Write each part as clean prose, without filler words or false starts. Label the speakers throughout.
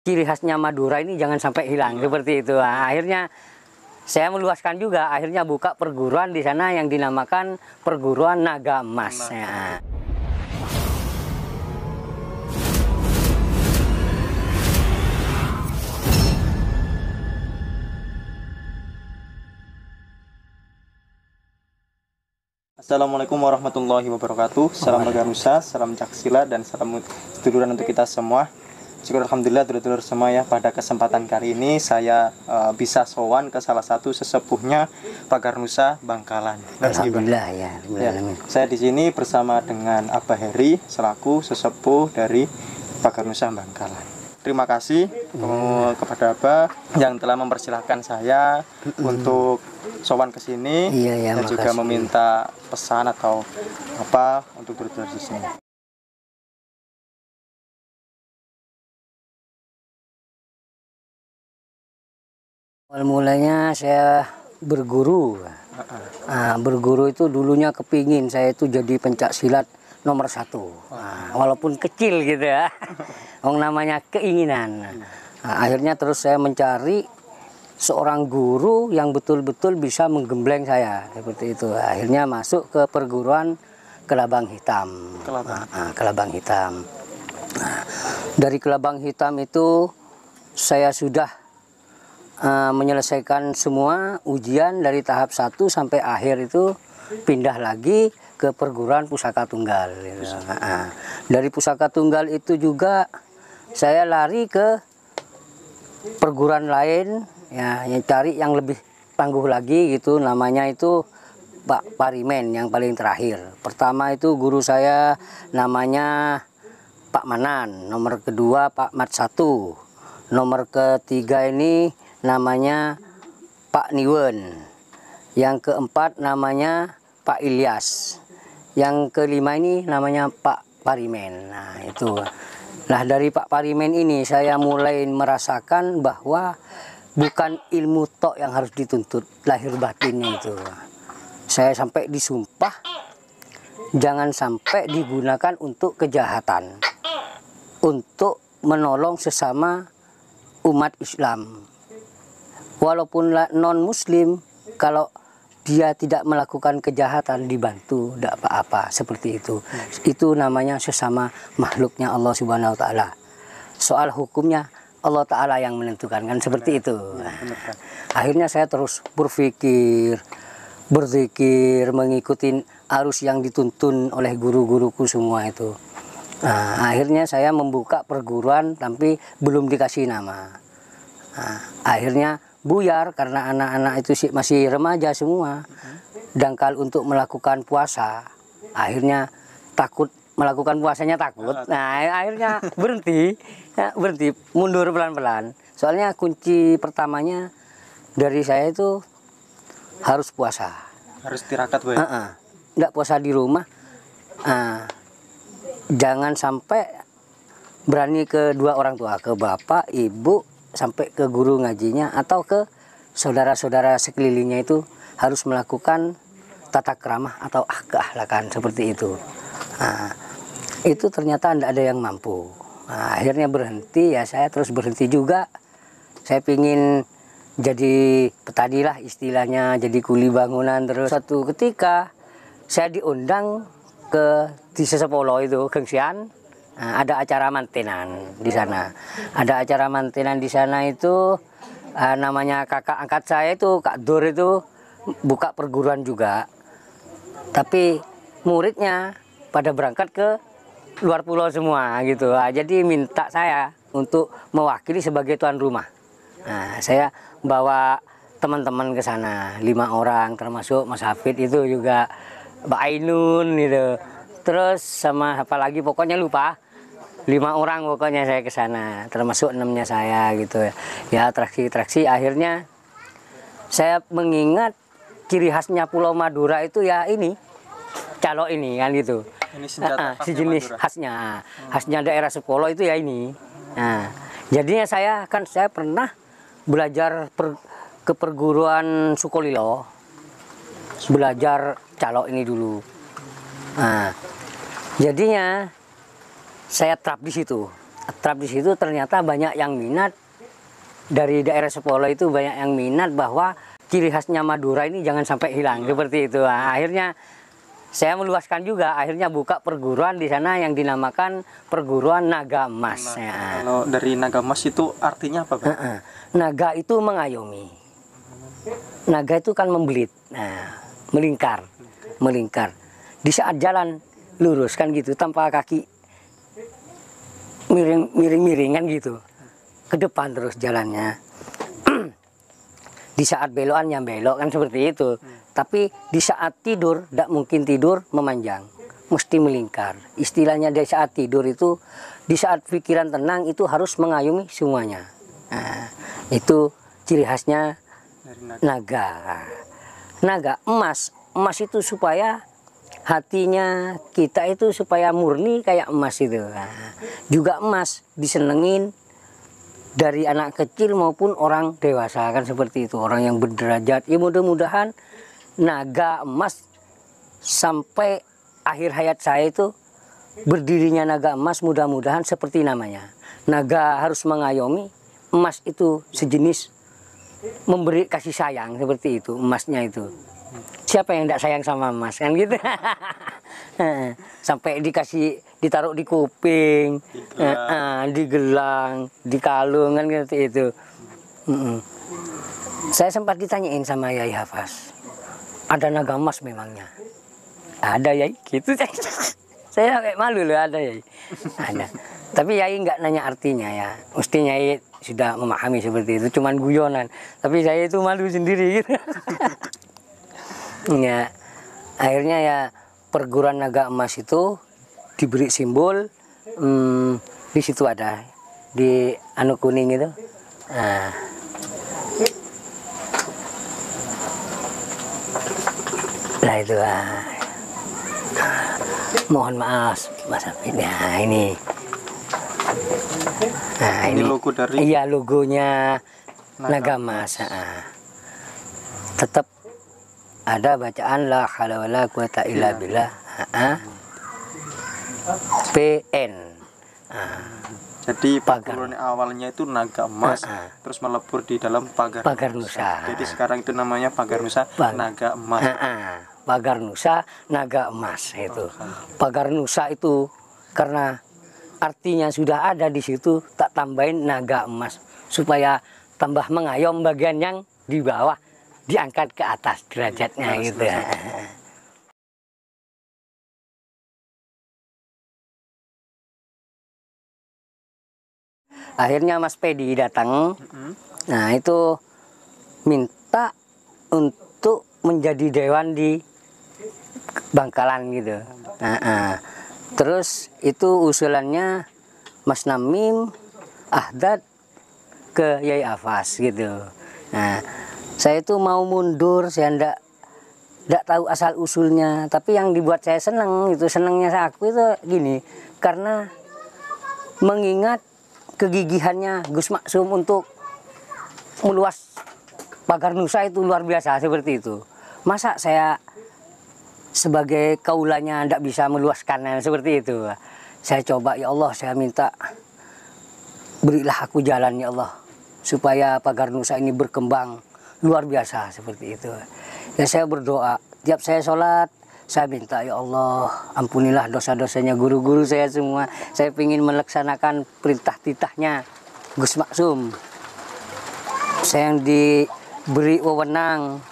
Speaker 1: ciri khasnya Madura ini jangan sampai hilang seperti itu. Nah, akhirnya saya meluaskan juga, akhirnya buka perguruan di sana yang dinamakan Perguruan Naga Emas. Ya.
Speaker 2: Assalamualaikum warahmatullahi wabarakatuh. Salam Baganusa, salam Caksila, dan salam seduluran untuk kita semua. Syukur alhamdulillah dulur-dulur semua ya, pada kesempatan kali ini saya bisa sowan ke salah satu sesepuhnya Pagarnusa Bangkalan.
Speaker 1: Alhamdulillah ya.
Speaker 2: Saya di sini bersama dengan Abah Heri selaku sesepuh dari Pagarnusa Bangkalan. Terima kasih kepada Abah yang telah mempersilahkan saya untuk sowan ke sini dan juga meminta pesan atau apa untuk dulur-dulur di sini.
Speaker 1: Awal mulanya saya berguru. Berguru itu dulunya kepingin saya itu jadi pencak silat nomor 1. Walaupun kecil gitu ya. Namanya keinginan. Akhirnya terus saya mencari seorang guru yang betul-betul bisa menggembleng saya seperti itu. Akhirnya masuk ke perguruan Kelabang Hitam. Kelabang Hitam. Dari Kelabang Hitam itu saya sudah menyelesaikan semua ujian dari tahap 1 sampai akhir itu pindah lagi ke perguruan Pusaka Tunggal. Dari Pusaka Tunggal itu juga saya lari ke perguruan lain ya, yang cari yang lebih tangguh lagi gitu, namanya itu Pak Parimen yang paling terakhir. Pertama itu guru saya namanya Pak Manan, nomor kedua Pak Mat 1, nomor ketiga ini namanya Pak Niwen, yang keempat namanya Pak Ilyas, yang kelima ini namanya Pak Parimen. Nah itu. Nah dari Pak Parimen ini saya mulai merasakan bahwa bukan ilmu tok yang harus dituntut, lahir batinnya itu. Saya sampai disumpah jangan sampai digunakan untuk kejahatan, untuk menolong sesama umat Islam. Walaupun non muslim, kalau dia tidak melakukan kejahatan dibantu, tidak apa-apa, seperti itu. Itu namanya sesama makhluknya Allah Subhanahu wa taala. Soal hukumnya Allah taala yang menentukan, kan seperti itu. Akhirnya saya terus berpikir, berzikir, mengikuti arus yang dituntun oleh guru-guruku semua itu. Akhirnya saya membuka perguruan tapi belum dikasih nama. Akhirnya buyar karena anak-anak itu masih remaja semua, dangkal untuk melakukan puasa. Akhirnya takut melakukan puasanya, takut. Nah akhirnya berhenti, mundur pelan-pelan. Soalnya kunci pertamanya dari saya itu harus puasa.
Speaker 2: Harus tirakat, Boy.
Speaker 1: Nggak puasa di rumah. Jangan sampai berani ke dua orang tua, ke bapak, ibu, sampai ke guru ngajinya atau ke saudara-saudara sekelilingnya, itu harus melakukan tata keramah atau keakhlakan seperti itu. Itu ternyata tidak ada yang mampu. Akhirnya berhenti ya, saya terus berhenti juga. Saya pingin jadi petani lah istilahnya, jadi kuli bangunan. Terus suatu ketika saya diundang ke di Sesepolo itu, Gengsian. Ada acara mantenan di sana. Ada acara mantenan di sana itu namanya kakak angkat saya itu, Kak Dur itu buka perguruan juga. Tapi muridnya pada berangkat ke luar pulau semua gitu. Jadi minta saya untuk mewakili sebagai tuan rumah. Saya bawa teman-teman ke sana, 5 orang termasuk Mas Hafid itu juga, Mbak Ainun gitu. Terus sama apa lagi pokoknya lupa. 5 orang pokoknya saya ke sana, termasuk 6-nya saya gitu ya. Atraksi akhirnya saya mengingat ciri khasnya Pulau Madura itu ya ini, calo ini kan gitu.
Speaker 2: Ini senjata
Speaker 1: sejenis khasnya daerah Sepolo itu ya ini. Jadinya saya pernah belajar ke perguruan Sukolilo, belajar calo ini dulu. Jadinya saya trap di situ. atrap di situ ternyata banyak yang minat. Dari daerah Sepolo itu banyak yang minat bahwa ciri khasnya Madura ini jangan sampai hilang seperti itu. Nah, akhirnya saya meluaskan juga, akhirnya buka perguruan di sana yang dinamakan Perguruan Naga Emas. Ya.
Speaker 2: Kalau dari Naga Emas itu artinya apa, Pak?
Speaker 1: Naga itu mengayomi. Naga itu kan membelit, nah, melingkar. Di saat jalan lurus kan gitu, tanpa kaki miring-miringan gitu, ke depan terus jalannya. Di saat belokan yang belok kan seperti itu. Tapi di saat tidur, tidak mungkin tidur memanjang, mesti melingkar. Istilahnya di saat tidur itu, di saat pikiran tenang itu harus mengayomi semuanya. Nah, itu ciri khasnya naga. Naga emas. Emas itu supaya hatinya kita itu supaya murni kayak emas itu. Nah, juga emas disenengin dari anak kecil maupun orang dewasa kan seperti itu, orang yang berderajat. Ya mudah-mudahan naga emas sampai akhir hayat saya itu berdirinya naga emas, mudah-mudahan seperti namanya. Naga harus mengayomi, emas itu sejenis memberi kasih sayang seperti itu, emasnya itu. Siapa yang tidak sayang sama emas kan gitu. Sampai ditaruh di kuping, di gelang, di kalung kan gitu itu. Saya sempat ditanyain sama Yai Hafaz, ada naga emas memangnya? Ada Yai, gitu. Saya kayak malu loh, ada Yai. Ada. Tapi Yai nggak nanya artinya ya. Mesti Yai sudah memahami seperti itu, cuman guyonan. Tapi saya itu malu sendiri gitu. Ya, akhirnya ya perguruan naga emas itu diberi simbol, di situ ada di anu kuning itu. Nah itu mohon maaf Mas Hafid. Nah ini. Nah
Speaker 2: ini logo dari.
Speaker 1: Iya, logonya naga emas. Tetap ada bacaan la haula wala quwata illa billah. PN.
Speaker 2: Jadi perguruan awalnya itu naga emas, terus melebur di dalam Pagar
Speaker 1: Nusa.
Speaker 2: Jadi sekarang itu namanya Pagar Nusa Naga Emas.
Speaker 1: Pagar Nusa Naga Emas itu. Pagar Nusa itu karena artinya sudah ada di situ, tak tambahin naga emas supaya tambah mengayom bagian yang di bawah, diangkat ke atas derajatnya gitu. Akhirnya Mas Pedi datang. Nah itu minta untuk menjadi dewan di Bangkalan gitu. Terus itu usulannya Mas Namim Ahdad ke Yai Hafaz gitu. Nah saya itu mau mundur, saya ndak tahu asal usulnya. Tapi yang dibuat saya seneng itu, senengnya aku itu gini, karena mengingat kegigihannya Gus Maksum untuk meluas Pagar Nusa itu luar biasa seperti itu. Masa saya sebagai kaulanya tidak bisa meluaskan seperti itu. Saya coba, ya Allah, saya minta berilah aku jalan ya Allah, supaya Pagar Nusa ini berkembang luar biasa seperti itu. Ya saya berdoa, tiap saya sholat, saya minta ya Allah, ampunilah dosa-dosanya guru-guru saya semua. Saya ingin melaksanakan perintah-titahnya Gus Maksum. Saya yang diberi wewenang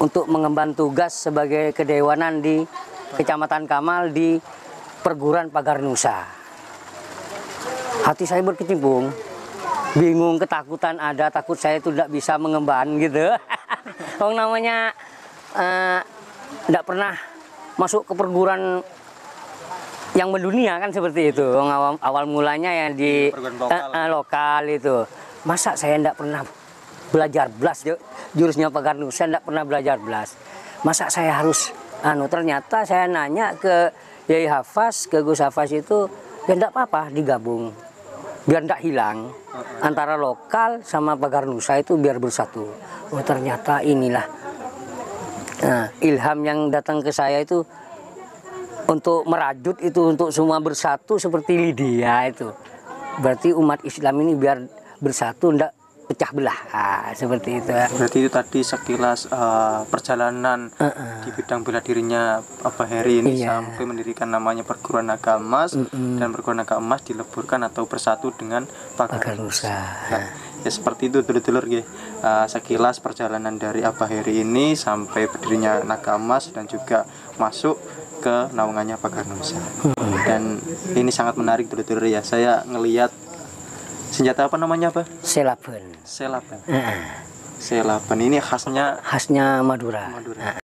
Speaker 1: untuk mengemban tugas sebagai kedewanan di Kecamatan Kamal di Perguruan Pagar Nusa. Hati saya berkecimpung, bingung, ketakutan ada, takut saya itu tidak bisa mengemban gitu. Kalau namanya tidak pernah masuk ke perguruan yang mendunia kan seperti itu. Awal mulanya ya di lokal itu. Masa saya tidak pernah belajar belas, jurusnya Pagar Nusa tidak pernah belajar belas. Masa saya harus ternyata saya nanya ke Yai Hafaz, ke Gus Hafaz itu, ya tidak apa-apa digabung, biar tidak hilang antara lokal sama Pagar Nusa itu biar bersatu. Oh ternyata inilah ilham yang datang ke saya itu untuk merajut itu, untuk semua bersatu seperti Lydia itu. berarti umat Islam ini biar bersatu, ndak pecah belah. Seperti itu.
Speaker 2: Berarti itu tadi sekilas perjalanan di bidang bela dirinya Abah Heri ini sampai mendirikan namanya Perguruan Naga Emas, dan Perguruan Naga Emas dileburkan atau bersatu dengan Pagar Nusa. Nah, ya seperti itu dulur-dulur nggih. Sekilas perjalanan dari Abah Heri ini sampai berdirinya Naga Emas dan juga masuk ke naungannya Pagar Nusa. Dan ini sangat menarik dulur-dulur ya. Saya ngelihat senjata apa namanya, Pak?
Speaker 1: Selaben.
Speaker 2: Selaben. Selaben ini khasnya
Speaker 1: Madura.